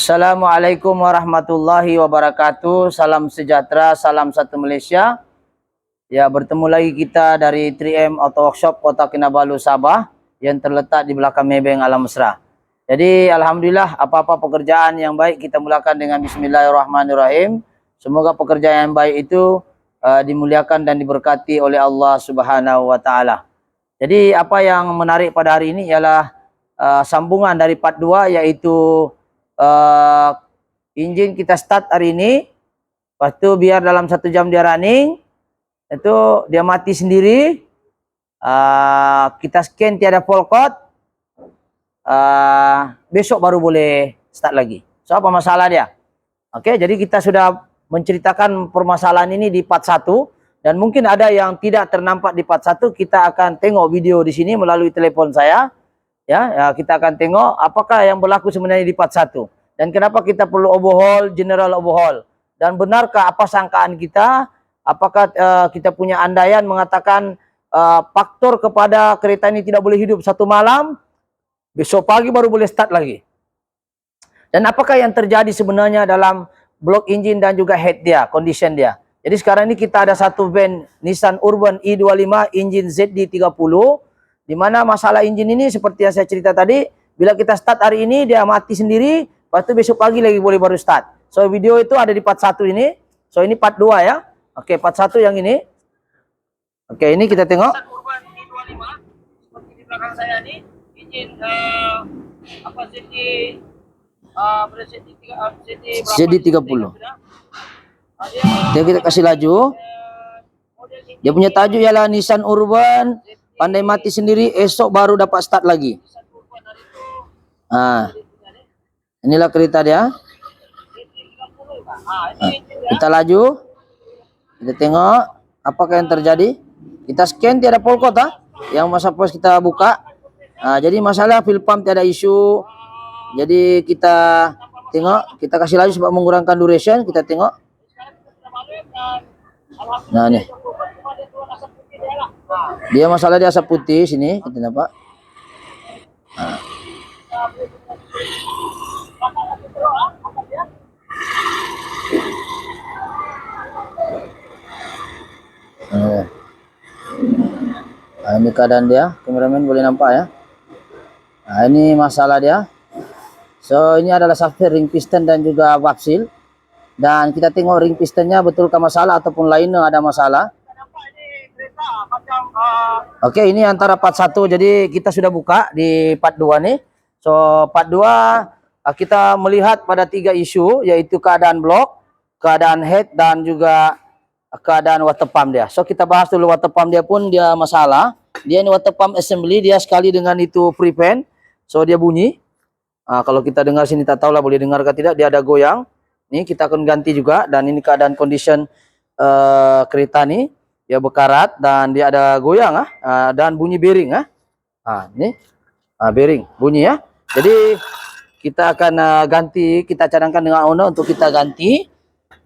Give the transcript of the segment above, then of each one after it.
Assalamualaikum warahmatullahi wabarakatuh. Salam sejahtera, salam satu Malaysia. Ya, bertemu lagi kita dari 3M Auto Workshop Kota Kinabalu, Sabah yang terletak di belakang Maybank Alam Mesra. Jadi alhamdulillah, apa-apa pekerjaan yang baik kita mulakan dengan bismillahirrahmanirrahim. Semoga pekerjaan yang baik itu dimuliakan dan diberkati oleh Allah Subhanahu wa taala. Jadi apa yang menarik pada hari ini ialah sambungan dari part 2, yaitu engine kita start hari ini, lepas tu biar dalam 1 jam dia running, itu dia mati sendiri, kita scan tiada fault code, besok baru boleh start lagi. So apa masalah dia? Oke, jadi kita sudah menceritakan permasalahan ini di part 1, dan mungkin ada yang tidak ternampak di part 1, kita akan tengok video di sini melalui telepon saya. Ya, kita akan tengok apakah yang berlaku sebenarnya di part 1 dan kenapa kita perlu overhaul, general overhaul, dan benarkah apa sangkaan kita, apakah kita punya andaian mengatakan faktor kepada kereta ini tidak boleh hidup 1 malam, besok pagi baru boleh start lagi, dan apakah yang terjadi sebenarnya dalam blok engine dan juga head dia, condition dia. Jadi sekarang ini kita ada satu van Nissan Urban i25 engine ZD30, di mana masalah engine ini seperti yang saya cerita tadi, bila kita start hari ini dia mati sendiri, lepas itu besok pagi lagi boleh baru start. So video itu ada di part 1 ini. So ini part 2 ya. Oke, part 1 yang ini. Oke, ini kita tengok. Urban i25 seperti di belakang saya ini, engine ZD30. Dia kita kasih laju. Dia punya tajuk ialah Nissan Urban pandai mati sendiri, esok baru dapat start lagi. Inilah kereta dia. Kita laju, kita tengok apakah yang terjadi. Kita scan tiada fault code, yang masa pos kita buka. Jadi masalah fuel pump tiada isu. Jadi kita tengok, kita kasih laju sebab mengurangkan duration. Kita tengok. Nah nih, dia masalah di asap putih sini, kita nampak. Ini keadaan dia, kameramen boleh nampak ya. Ini masalah dia. So ini adalah safety ring piston dan juga valve seal. Dan kita tengok ring pistonnya betulkah masalah ataupun lainnya ada masalah. Oke, ini antara part 1, jadi kita sudah buka di part 2 nih. So part 2 kita melihat pada 3 isu, yaitu keadaan blok, keadaan head, dan juga keadaan water pump dia. So kita bahas dulu water pump dia pun dia masalah. Dia ini water pump assembly, dia sekali dengan itu prevent, so dia bunyi. Kalau kita dengar sini tak tahulah boleh dengar atau tidak, dia ada goyang. Ini kita akan ganti juga, dan ini keadaan condition kereta nih. Dia berkarat dan dia ada goyang dan bunyi bearing ini bearing bunyi ya. Jadi kita akan ganti, kita cadangkan dengan owner untuk kita ganti.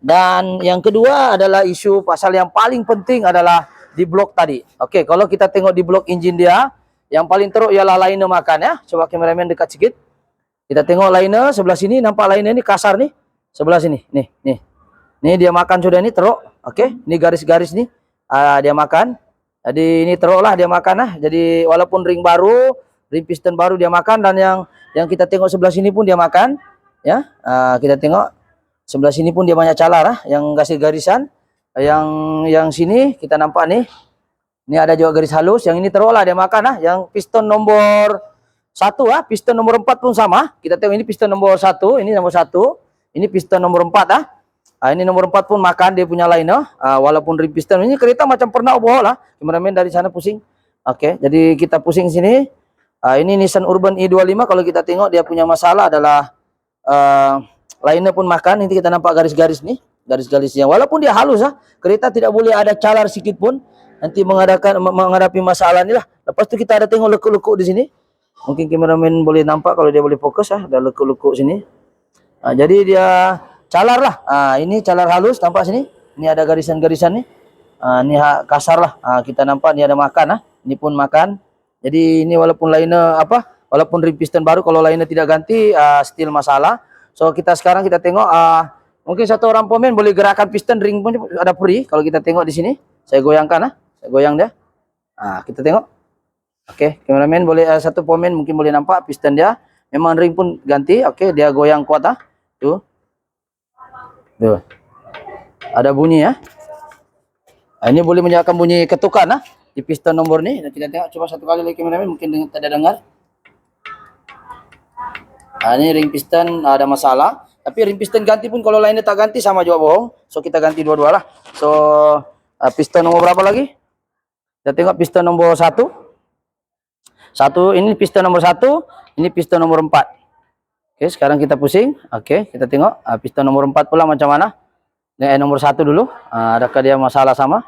Dan yang kedua adalah isu pasal yang paling penting adalah di blok tadi. Oke, kalau kita tengok di blok engine dia, yang paling teruk ialah liner makan ya. Coba kameramen dekat sikit. Kita tengok liner sebelah sini, nampak liner ini kasar nih. Sebelah sini, nih dia makan sudah, ini teruk. Oke, ini garis-garis nih. Dia makan, jadi ini teruk lah dia makan Jadi walaupun ring baru, ring piston baru dia makan, dan yang kita tengok sebelah sini pun dia makan ya. Kita tengok sebelah sini pun dia banyak calar yang garis-garisan. Yang sini kita nampak nih, ini ada juga garis halus. Yang ini teruk lah dia makan Yang piston nomor 1 piston nomor 4 pun sama. Kita tengok ini piston nomor 1, ini nomor 1, ini piston nomor 4 ini nomor 4 pun makan dia punya liner, walaupun ring piston. Ini kereta macam pernah overhaul kameramen dari sana pusing. Oke, jadi kita pusing sini. Ini Nissan Urban i25, kalau kita tengok dia punya masalah adalah liner pun makan. Ini kita nampak garis-garis nih, garis-garisnya. Walaupun dia halus kereta tidak boleh ada calar sedikit pun. Nanti menghadapi masalah ini lah. Lepas tu kita ada tengok lekuk-lekuk di sini. Mungkin kameramen boleh nampak kalau dia boleh fokus ada lekuk-lekuk sini. Jadi dia calar lah. Ini calar halus, nampak sini. Ini ada garisan-garisan nih. Ini kasar lah. Kita nampak ini ada makan Ini pun makan. Jadi ini walaupun liner walaupun ring piston baru, kalau liner tidak ganti still masalah. So kita sekarang kita tengok mungkin satu orang pemain boleh gerakan piston ring pun ada free. Kalau kita tengok di sini, saya goyangkan saya goyang dia. Kita tengok. Oke, kameramen boleh satu pemain mungkin boleh nampak piston dia. Memang ring pun ganti. Oke, dia goyang kuat Tuh. Tuh. Ada bunyi ya. Ini boleh menyalakan bunyi ketukan di piston nomor ni. Dan kita tengok coba satu kali lagi kameramen mungkin tidak dengar. Ini ring piston ada masalah. Tapi ring piston ganti pun kalau lainnya tak ganti sama juga bohong. So kita ganti dua-dua lah. So piston nomor berapa lagi? Kita tengok piston nomor 1. Ini piston nomor 1, ini piston nomor 4. Oke, sekarang kita pusing. Oke, kita tengok piston nomor 4 pula macam mana. Nomor 1 dulu. Adakah dia masalah sama?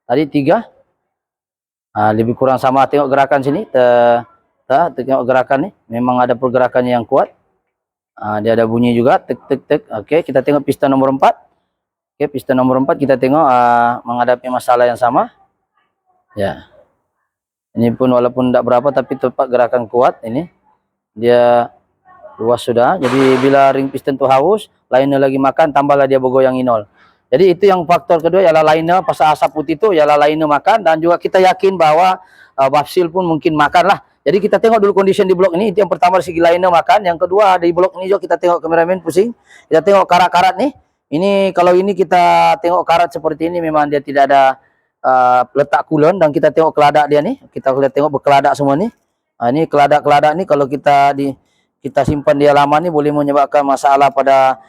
Tadi 3. Lebih kurang sama. Tengok gerakan sini. Tengok gerakan ni. Memang ada pergerakannya yang kuat. Dia ada bunyi juga. Tek tek tek. Oke, kita tengok piston nomor 4. Oke, piston nomor 4 kita tengok menghadapi masalah yang sama. Ya. Ini pun walaupun tidak berapa tapi tetap gerakan kuat ini. Dia luas sudah. Jadi bila ring piston tu haus, liner lagi makan, tambahlah dia bergoyang inol. Jadi itu yang faktor kedua ialah liner pasal asap putih itu ialah liner makan, dan juga kita yakin bahwa valve seal pun mungkin makan lah. Jadi kita tengok dulu condition di blok ini. Itu yang pertama dari segi liner makan. Yang kedua di blok ini juga kita tengok kameramen pusing. Kita tengok karat-karat nih. Ini kalau ini kita tengok karat seperti ini memang dia tidak ada letak coolant, dan kita tengok keladak dia nih. Kita lihat tengok berkeladak semua nih. Ini keladak-keladak nih kalau kita simpan dia lama nih boleh menyebabkan masalah pada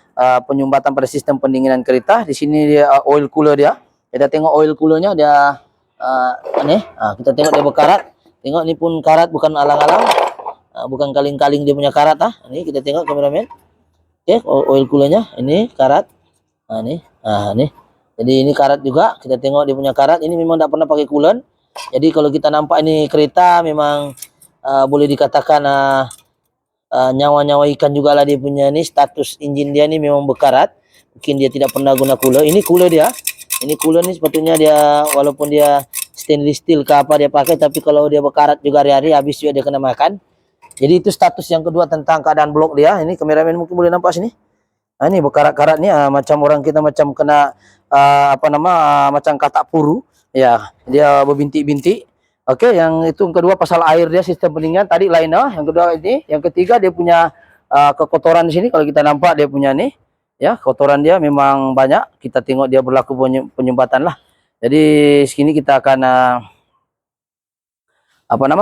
penyumbatan pada sistem pendinginan kereta. Di sini dia oil cooler dia. Kita tengok oil coolernya dia kita tengok dia berkarat. Tengok ni pun karat bukan alang-alang. Bukan kaling-kaling dia punya karat Ini kita tengok kameramen. Okey, oil coolernya ini karat. Nih. Jadi ini karat juga. Kita tengok dia punya karat. Ini memang tak pernah pakai coolant. Jadi kalau kita nampak ini kereta memang boleh dikatakan nyawa-nyawa ikan juga lah dia punya ni. Status enjin dia ni memang berkarat. Mungkin dia tidak pernah guna cooler. Ini cooler dia. Ini cooler ni sepatutnya dia walaupun dia stainless steel ke apa dia pakai, tapi kalau dia berkarat juga hari-hari habis juga dia kena makan. Jadi itu status yang kedua tentang keadaan blok dia. Ini kameramen mungkin boleh nampak sini. Ini berkarat-karat ni macam orang kita macam kena macam katak puru. Ya, dia berbintik-bintik. Okey, yang itu yang kedua pasal air dia sistem pendinginan tadi liner. Yang kedua ini, yang ketiga dia punya kekotoran di sini. Kalau kita nampak dia punya ni, ya, kotoran dia memang banyak. Kita tengok dia berlaku penyumbatan lah. Jadi sini kita akan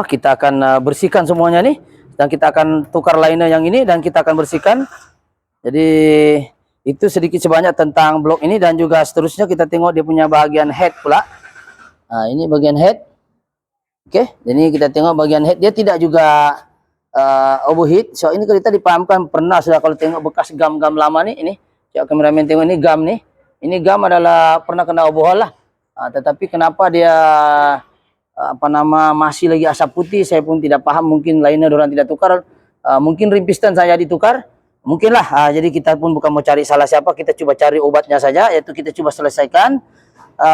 kita akan bersihkan semuanya nih, dan kita akan tukar liner yang ini dan kita akan bersihkan. Jadi itu sedikit sebanyak tentang blok ini, dan juga seterusnya kita tengok dia punya bahagian head pula. Ini bagian head. Oke, jadi kita tengok bagian head dia tidak juga overheat. So ini kita dipahamkan pernah sudah kalau tengok bekas gam-gam lama nih ini. Coba kameramen tengok ini gam nih. Ini gam adalah pernah kena overhaul lah. Tetapi kenapa dia masih lagi asap putih, saya pun tidak paham. Mungkin liner orang tidak tukar. Mungkin rim piston saya ditukar. Mungkinlah. Jadi kita pun bukan mau cari salah siapa, kita coba cari obatnya saja, yaitu kita coba selesaikan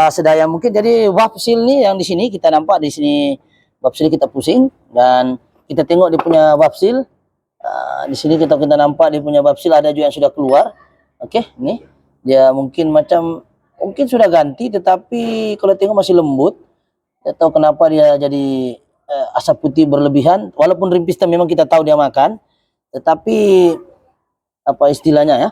sedaya mungkin. Jadi valve seal ni yang di sini kita nampak di sini valve seal kita pusing, dan kita tengok dia punya valve seal. Di sini kita nampak dia punya valve seal ada juga yang sudah keluar. Okey, ni dia mungkin sudah ganti, tetapi kalau tengok masih lembut. Tak tahu kenapa dia jadi asap putih berlebihan. Walaupun rim piston memang kita tahu dia makan, tetapi apa istilahnya ya,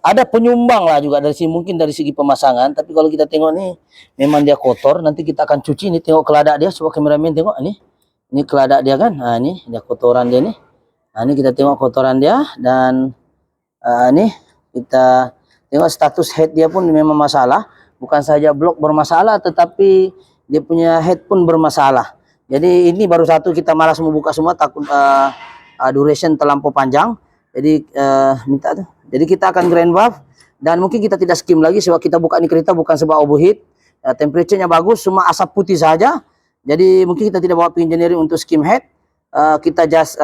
ada penyumbang lah juga dari sini, mungkin dari segi pemasangan. Tapi kalau kita tengok ni memang dia kotor. Nanti kita akan cuci. Ini tengok keladak dia. Coba kameramen tengok ini keladak dia kan. Ini dia kotoran dia ni. Ini kita tengok kotoran dia, dan ini kita tengok status head dia pun memang masalah. Bukan saja blok bermasalah, tetapi dia punya head pun bermasalah. Jadi ini baru satu, kita malas membuka semua, takut duration terlampau panjang. Jadi minta tuh. Jadi kita akan grind valve, dan mungkin kita tidak skim lagi sebab kita buka ini kereta bukan sebab overheat. Temperaturenya bagus, cuma asap putih saja. Jadi mungkin kita tidak bawa engineering untuk skim head. Kita just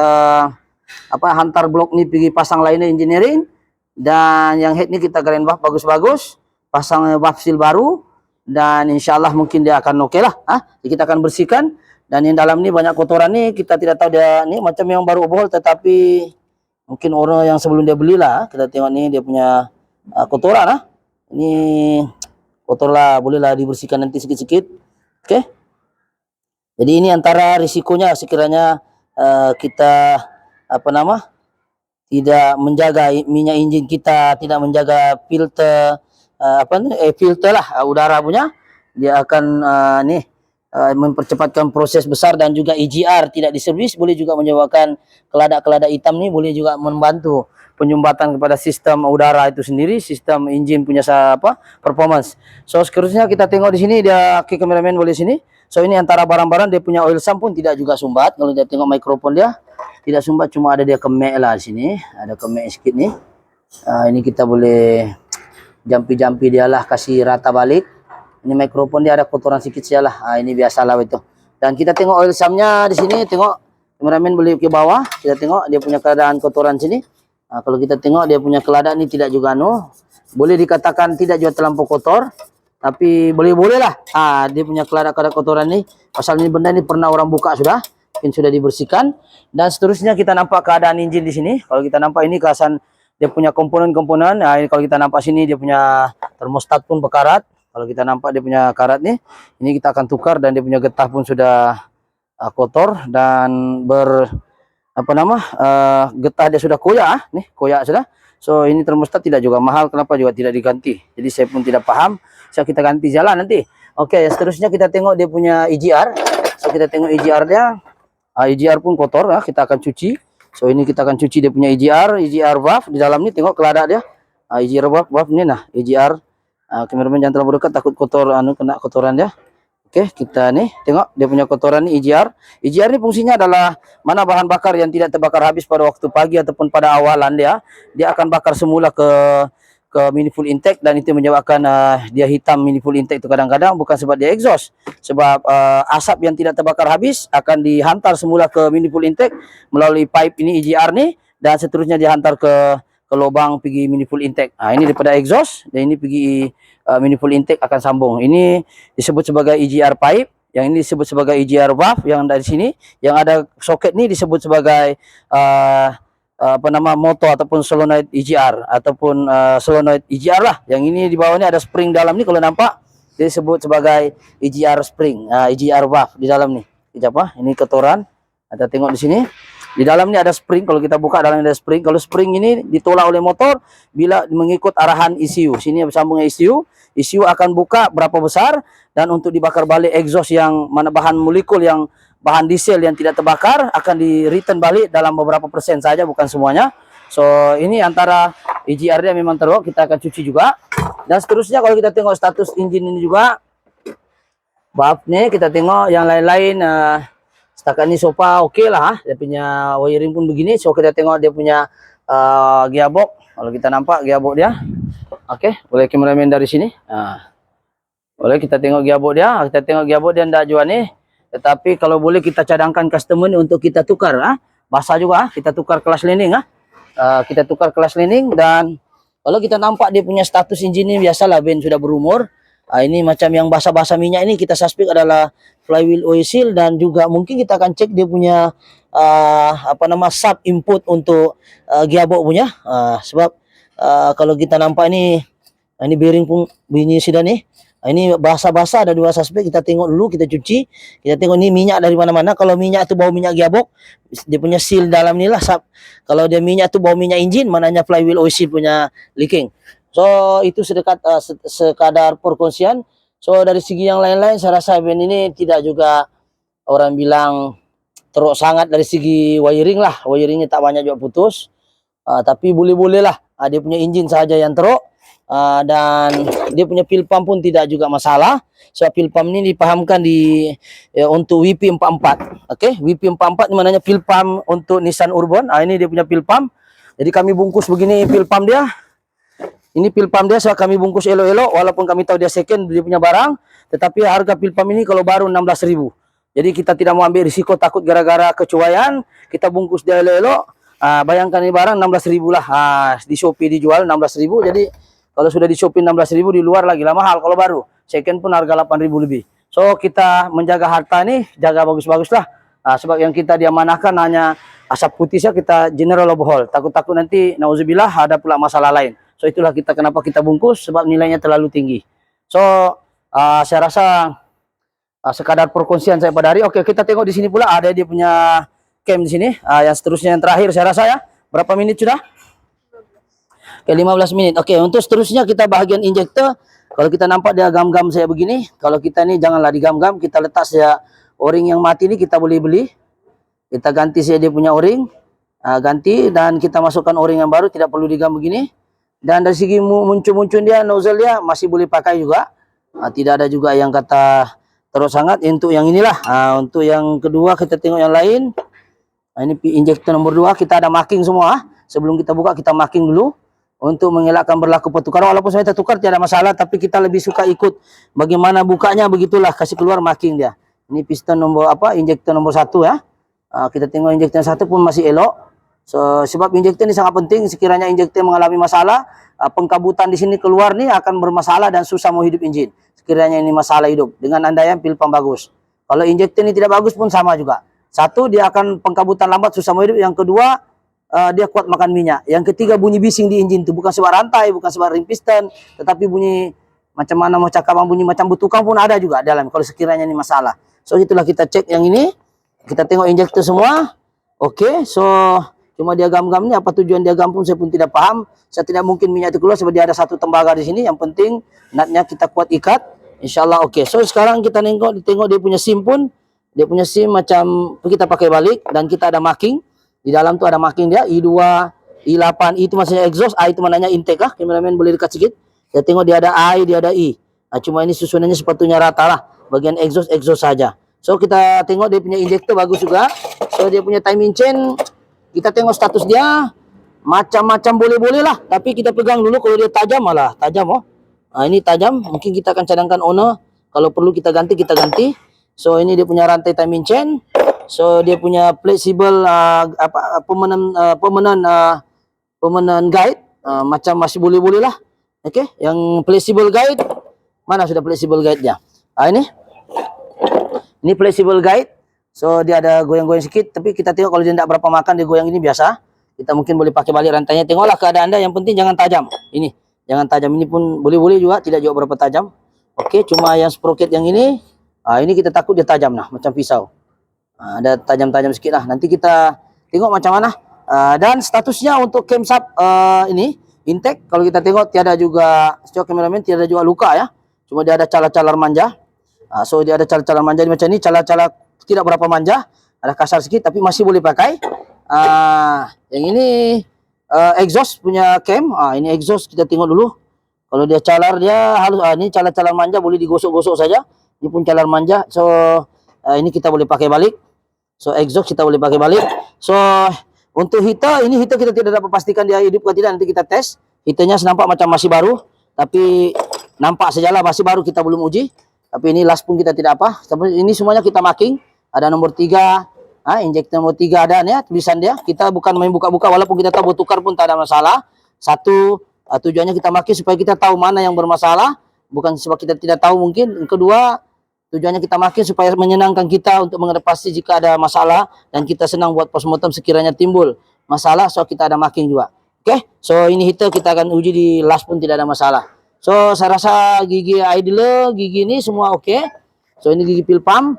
hantar blok ni pergi pasang liner engineering, dan yang head ni kita grind valve bagus-bagus, pasang valve seal baru, dan insyaallah mungkin dia akan okey lah. Jadi kita akan bersihkan. Dan yang dalam ni banyak kotoran nih, kita tidak tahu dia ni macam yang baru overhaul, tetapi mungkin orang yang sebelum dia belilah. Kita tengok ni dia punya kotoran lah. Ini kotor lah, bolehlah dibersihkan nanti sikit-sikit. Okey. Jadi ini antara risikonya sekiranya kita tidak menjaga minyak enjin kita, tidak menjaga filter filter lah udara punya, dia akan mempercepatkan proses besar. Dan juga EGR tidak diservis boleh juga menyebabkan keladak-keladak hitam ni, boleh juga membantu penyumbatan kepada sistem udara itu sendiri, sistem enjin punya performance. So seterusnya kita tengok di sini dia, kameramen boleh sini. So ini antara barang-barang, dia punya oil sump pun tidak juga sumbat. Kalau dia tengok mikrofon dia tidak sumbat, cuma ada dia kemek lah di sini, ada kemek sikit ni. Ini kita boleh jampi-jampi dia lah, kasih rata balik. Ini mikrofon dia ada kotoran sikit sajalah. Ini biasalah itu. Dan kita tengok oil sumpnya di sini, tengok kameramen boleh ke bawah, kita tengok dia punya keadaan kotoran sini. Kalau kita tengok dia punya keladak ni tidak juga boleh dikatakan tidak juga terlampau kotor, tapi boleh lah. Dia punya keladak-keladak kotoran ni, pasal ni benda ni pernah orang buka sudah, mungkin sudah dibersihkan. Dan seterusnya kita nampak keadaan enjin di sini. Kalau kita nampak ini keasan dia punya komponen-komponen. Kalau kita nampak sini dia punya termostat pun berkarat. Kalau kita nampak dia punya karat ni, ini kita akan tukar. Dan dia punya getah pun sudah kotor dan getah dia sudah koyak. Nih koyak sudah. So ini termostat tidak juga mahal, kenapa juga tidak diganti? Jadi saya pun tidak paham. So kita ganti jalan nanti. Oke, seterusnya kita tengok dia punya EGR. So kita tengok EGR dia. EGR pun kotor ya, kita akan cuci. So ini kita akan cuci dia punya EGR valve di dalam ni, tengok keladak dia. EGR valve ni nah, EGR. Kameramen jangan terlalu dekat, takut kotor kena kotoran dia. Oke, kita nih tengok dia punya kotoran ni EGR. EGR ni fungsinya adalah mana bahan bakar yang tidak terbakar habis pada waktu pagi ataupun pada awalan dia akan bakar semula ke manifold intake, dan itu menyebabkan dia hitam manifold intake itu kadang-kadang bukan sebab dia exhaust, sebab asap yang tidak terbakar habis akan dihantar semula ke manifold intake melalui pipe ini EGR ni, dan seterusnya dihantar ke lubang pergi manifold intake. Ini daripada exhaust, dan ini pergi manifold intake akan sambung. Ini disebut sebagai EGR pipe, yang ini disebut sebagai EGR valve yang dari sini, yang ada soket ni disebut sebagai motor ataupun solenoid EGR ataupun solenoid EGR lah. Yang ini di bawah ni ada spring dalam ni, kalau nampak dia disebut sebagai EGR spring, EGR valve di dalam ni. Ini kotoran. Kita tengok di sini. Di dalam ni ada spring, kalau kita buka dalam ada spring. Kalau spring ini ditolak oleh motor bila mengikut arahan ECU. Sini bersambung dengan ECU. ECU akan buka berapa besar, dan untuk dibakar balik exhaust yang mana bahan molekul yang bahan diesel yang tidak terbakar akan di return balik dalam beberapa persen saja, bukan semuanya. So ini antara EGR dia memang teruk, kita akan cuci juga. Dan seterusnya kalau kita tengok status engine ini juga, valve ni kita tengok yang lain-lain. Setakat ni sofa okey lah, dia punya wiring pun begini. So kita tengok dia punya gearbox. Kalau kita nampak gearbox dia, okey, boleh kameramen dari sini. Boleh kita tengok gearbox dia. Kita tengok gearbox dia ndak jual ni, tetapi kalau boleh kita cadangkan customer ni untuk kita tukar. Basah juga, kita tukar kelas lining. Kita tukar kelas lining. Dan kalau kita nampak dia punya status engine ni, biasalah ban sudah berumur. Ini macam yang basah-basah minyak ini, kita suspek adalah flywheel oil seal. Dan juga mungkin kita akan cek dia punya sub input untuk gearbox punya. Sebab kalau kita nampak ini bearing pun bunyi sudah ni. Ini basah-basah, ada dua suspek. Kita tengok dulu, kita cuci. Kita tengok ni minyak dari mana-mana. Kalau minyak tu bau minyak gearbox, dia punya seal dalam ni lah sub. Kalau dia minyak tu bau minyak engine, maknanya flywheel oil seal punya leaking. So itu sekadar perkongsian. So dari segi yang lain-lain, saya rasa band ini tidak juga orang bilang teruk sangat dari segi wiring lah. Wiringnya tak banyak juga putus. Tapi boleh-boleh lah. Dia punya engine saja yang teruk. Dan dia punya fuel pump pun tidak juga masalah. So fuel pump ni dipahamkan untuk WP44. Okey, WP44 ni maknanya fuel pump untuk Nissan Urban. Ini dia punya fuel pump. Jadi kami bungkus begini fuel pump dia. Ini fuel pump dia, so kami bungkus elok-elok, walaupun kami tahu dia second dia punya barang, tetapi harga fuel pump ini kalau baru 16.000. Jadi kita tidak mau ambil risiko, takut gara-gara kecuaian, kita bungkus dia elok-elok. Bayangkan ini barang 16.000 lah. Di Shopee dijual 16.000. Jadi kalau sudah di Shopee 16.000, di luar lagi lah mahal kalau baru. Second pun harga 8.000 lebih. So kita menjaga harta nih, jaga bagus-bagus lah. Sebab yang kita diamanahkan hanya asap putih saja, kita general overhaul. Takut-takut nanti nauzubillah ada pula masalah lain. So itulah kita kenapa kita bungkus, sebab nilainya terlalu tinggi. So saya rasa sekadar perkongsian saya pada hari. Oke, kita tengok di sini pula ada dia punya cam di sini. Yang seterusnya yang terakhir saya rasa ya. Berapa menit sudah? Oke, 15 menit. Oke, untuk seterusnya kita bahagian injektor. Kalau kita nampak dia gam-gam saya begini, kalau kita ini janganlah digam-gam, kita letak saja o-ring yang mati ini kita boleh beli. Kita ganti saja dia punya o-ring. Ganti dan kita masukkan o-ring yang baru, tidak perlu digam begini. Dan dari segi muncul-muncul dia, nozzle dia masih boleh pakai juga. Tidak ada juga yang kata terus sangat. Untuk yang inilah. Untuk yang kedua kita tengok yang lain. Ini injektor nomor 2, kita ada marking semua. Sebelum kita buka kita marking dulu untuk mengelakkan berlaku pertukaran. Walaupun saya tertukar tidak masalah, tapi kita lebih suka ikut bagaimana bukanya, begitulah kasih keluar marking dia. Ini piston nomor injektor nomor 1 ya. Kita tengok injektor 1 pun masih elok. So, sebab injektor ini sangat penting. Sekiranya injektor mengalami masalah, pengkabutan di sini keluar nih akan bermasalah dan susah mau hidup enjin. Sekiranya ini masalah hidup dengan andaian pil pump bagus. Kalau injektor ini tidak bagus pun sama juga. Satu, dia akan pengkabutan lambat, susah mau hidup. Yang kedua, dia kuat makan minyak. Yang ketiga, bunyi bising di enjin itu bukan sebab rantai, bukan sebab ring piston, tetapi bunyi macam mana mau cakap, bunyi macam butukan pun ada juga dalam kalau sekiranya ini masalah. So itulah kita cek yang ini. Kita tengok injektor semua. Oke, so cuma dia gam-gam ini, apa tujuan dia gam pun saya pun tidak paham. Saya tidak mungkin minyak itu keluar sebab dia ada satu tembaga di sini. Yang penting natnya kita kuat ikat. Insyaallah oke. So sekarang kita tengok dia punya SIM pun. Dia punya SIM macam kita pakai balik dan kita ada marking. Di dalam tu ada marking dia I2, I8, I itu maksudnya exhaust, I itu maknanya intake lah. Kameramen boleh dekat sikit. Kita tengok dia ada I, dia ada I. Cuma ini susunannya sepatutnya rata lah. Bagian exhaust saja. So kita tengok dia punya injektor bagus juga. So dia punya timing chain, kita tengok status dia macam-macam boleh-boleh lah. Tapi kita pegang dulu, kalau dia tajam malah tajam ini tajam, mungkin kita akan cadangkan owner. Kalau perlu kita ganti, kita ganti. So ini dia punya rantai timing chain. So dia punya flexible permanent guide, macam masih boleh-boleh lah. Okey, yang flexible guide mana sudah flexible guide-nya? Ini flexible guide. So dia ada goyang-goyang sikit, tapi kita tengok kalau dia tidak berapa makan dia goyang ini biasa. Kita mungkin boleh pakai balik rantainya. Tengoklah keadaan Anda, yang penting jangan tajam. Ini jangan tajam, ini pun boleh-boleh juga, tidak juga berapa tajam. Okey, cuma yang sprocket yang ini ini kita takut dia tajam nah, macam pisau. Ada tajam-tajam sikit lah. Nanti kita tengok macam mana. Dan statusnya untuk camshaft ini intake, kalau kita tengok tiada juga, setiap kameramen tiada juga luka ya. Cuma dia ada cala-cala manja. So dia ada cala-cala manja macam ni, cala-cala tidak berapa manja, ada kasar sikit tapi masih boleh pakai. Yang ini exhaust punya cam. Ini exhaust kita tengok dulu. Kalau dia calar dia halus. Ini cala-cala manja boleh digosok-gosok saja. Ini pun calar manja. So ini kita boleh pakai balik. So exhaust kita boleh pakai balik. So untuk heater, ini heater kita tidak dapat pastikan dia hidup atau tidak, nanti kita tes. Heaternya nampak macam masih baru, tapi nampak sajalah masih baru, kita belum uji. Tapi ini last pun kita tidak apa. Tapi ini semuanya kita marking. Ada nomor 3, injektor nomor 3 ada ya tulisan dia. Kita bukan main buka-buka, walaupun kita tahu bertukar pun tak ada masalah. Satu, tujuannya kita marking supaya kita tahu mana yang bermasalah, bukan sebab kita tidak tahu mungkin. Yang kedua, tujuannya kita marking supaya menyenangkan kita untuk mengatasi jika ada masalah, dan kita senang buat postmortem sekiranya timbul masalah. So kita ada marking juga. Oke, so ini heater kita akan uji di last pun tidak ada masalah. So saya rasa gigi idler, gigi ini semua oke. So ini gigi pil pump,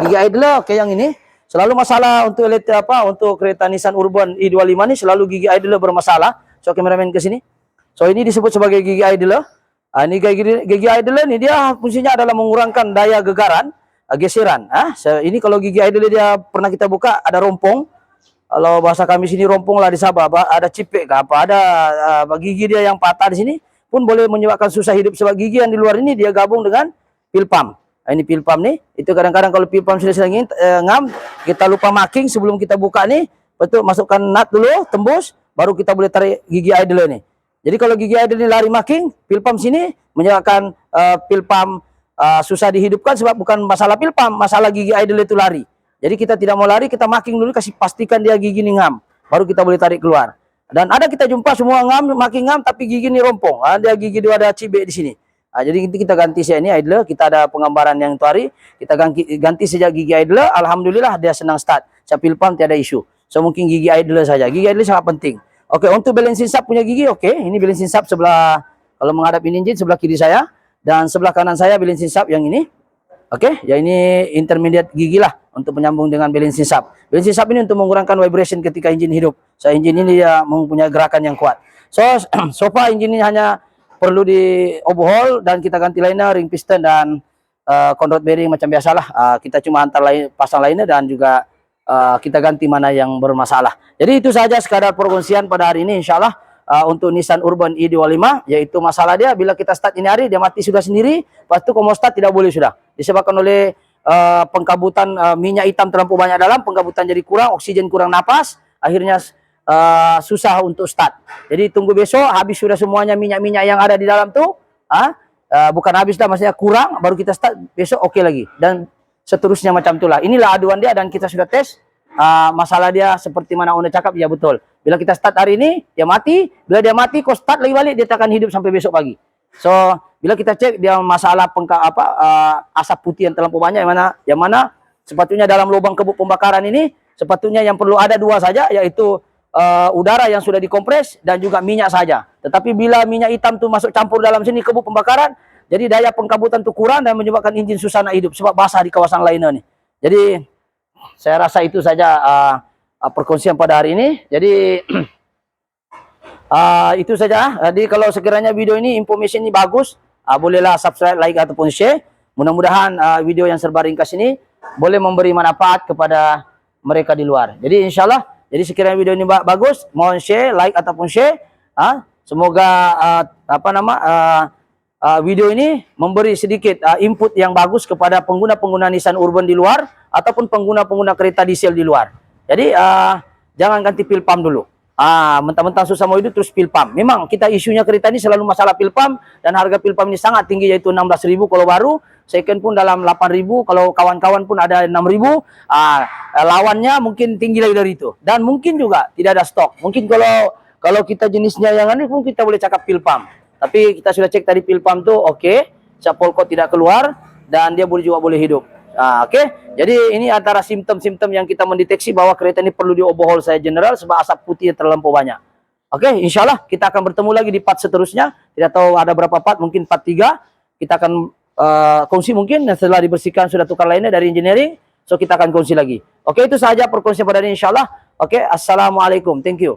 gigi idler oke. Yang ini selalu masalah untuk untuk kereta Nissan Urban i25 ini selalu gigi idler bermasalah. So kameramen ke sini. So ini disebut sebagai gigi idler. Ini gigi idler ni dia fungsinya adalah mengurangkan daya gegaran, geseran. So, ini kalau gigi idler dia pernah kita buka ada rompong. Kalau bahasa kami sini rompong lah di Sabah, ada cipek ke apa, ada gigi dia yang patah di sini pun boleh menyebabkan susah hidup, sebab gigi yang di luar ini dia gabung dengan pil pump. Ini pil pump nih, itu kadang-kadang kalau pil pump sudah ngam, kita lupa marking sebelum kita buka nih, betul masukkan nut dulu, tembus, baru kita boleh tarik gigi idler nih. Jadi kalau gigi idler ini lari marking, pil pump sini menyebabkan pil pump susah dihidupkan, sebab bukan masalah pil pump, masalah gigi idler itu lari. Jadi kita tidak mau lari, kita marking dulu, kasih pastikan dia gigi ini ngam, baru kita boleh tarik keluar. Dan ada kita jumpa semua ngam, marking ngam, tapi gigi ini rompong. Dia gigi dia ada cibek di sini. Jadi kita ganti saya ini idler, kita ada penggambaran yang itu hari, kita ganti sejak gigi idler, alhamdulillah dia senang start. Saya pil pump tiada isu. So mungkin gigi idler saja. Gigi idler sangat penting. Oke, untuk balancing sub punya gigi, oke. Ini balancing sub sebelah, kalau menghadap ini engine sebelah kiri saya, dan sebelah kanan saya balancing sub yang ini. Oke, ya ini intermediate gigi lah untuk menyambung dengan balancing sub. Balancing sub ini untuk mengurangkan vibration ketika engine hidup. So engine ini dia mempunyai gerakan yang kuat. So far engine ini hanya perlu di overhaul dan kita ganti liner, ring piston dan conrod bearing macam biasalah. Kita cuma antar pasang liner dan juga kita ganti mana yang bermasalah. Jadi itu saja sekadar perkongsian pada hari ini, insyaallah untuk Nissan Urban i25, yaitu masalah dia bila kita start ini hari dia mati sudah sendiri, lepas itu kalau mau start tidak boleh sudah. Disebabkan oleh pengkabutan minyak hitam terlampau banyak dalam, pengkabutan jadi kurang, oksigen kurang napas, akhirnya susah untuk start. Jadi tunggu besok habis sudah semuanya minyak-minyak yang ada di dalam tuh, bukan habis dah, maksudnya kurang, baru kita start besok oke lagi, dan seterusnya macam itulah. Inilah aduan dia dan kita sudah tes. Masalah dia seperti mana owner cakap, ya betul. Bila kita start hari ini dia mati, bila dia mati kau start lagi balik dia akan hidup sampai besok pagi. So bila kita cek dia masalah asap putih yang terlampau banyak, yang mana sepatutnya dalam lubang kebut pembakaran ini sepatutnya yang perlu ada dua saja, yaitu udara yang sudah dikompres dan juga minyak saja. Tetapi bila minyak hitam tu masuk campur dalam sini kebut pembakaran, jadi daya pengkabutan tu kurang dan menyebabkan enjin susah nak hidup sebab basah di kawasan liner ni. Jadi saya rasa itu saja perkongsian pada hari ini. Jadi itu saja. Jadi kalau sekiranya video ini informasi ini bagus, bolehlah subscribe, like ataupun share. Mudah-mudahan video yang serba ringkas ini boleh memberi manfaat kepada mereka di luar. Jadi insyaallah. Jadi sekiranya video ini bagus, mohon share, like ataupun share. Semoga video ini memberi sedikit input yang bagus kepada pengguna-pengguna Nissan Urban di luar ataupun pengguna-pengguna kereta diesel di luar. Jadi jangan ganti pil pump dulu. Mentang-mentang susah mau hidup terus pil pump. Memang kita isunya kereta ini selalu masalah pil pump, dan harga pil pump ini sangat tinggi, yaitu 16.000 kalau baru, second pun dalam 8.000, kalau kawan-kawan pun ada 6.000. Lawannya mungkin tinggi lagi dari itu, dan mungkin juga tidak ada stok. Mungkin kalau kita jenisnya yang ini pun kita boleh cakap pil pump. Tapi kita sudah cek tadi pil pump tuh oke, sapolkot tidak keluar dan dia juga boleh hidup. Oke. Jadi ini antara simptom-simptom yang kita mendeteksi bahwa kereta ini perlu di overhaul saya general sebab asap putih terlampau banyak. Oke, insyaallah kita akan bertemu lagi di part seterusnya. Tidak tahu ada berapa part, mungkin part 3. Kita akan kongsi mungkin setelah dibersihkan sudah tukar lainnya dari engineering. So kita akan kongsi lagi. Oke, itu saja perkongsian pada hari ini insyaallah. Oke, assalamualaikum. Thank you.